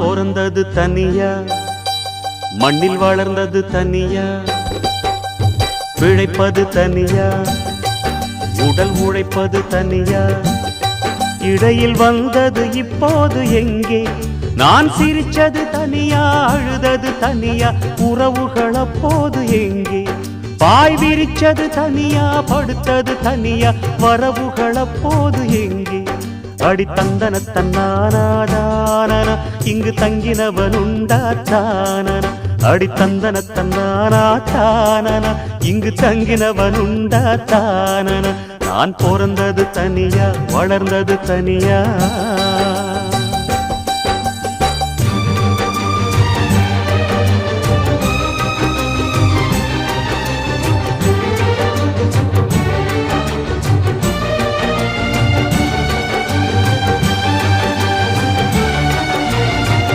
பிறந்தது தனியா, மண்ணில் வளர்ந்தது தனியா, பிழைப்பது தனியா, உடல் உழைப்பது தனியா, இடையில் வந்தது இப்போது எங்கே? நான் சிரிச்சது தனியா, அழுதது தனியா, உறவுகள் அப்போது எங்கே? பாய் விரிச்சது தனியா, படுத்தது தனியா, வரவுகள் அப்போது எங்கே? அடி தந்தன தன்னானாதானன இங்கு தங்கினவனுண்டா தானன, அடி தந்தன தன்னானாதானன இங்கு தங்கினவனுண்டா தானன. நான் பிறந்தது தனியா, வளர்ந்தது தனியா.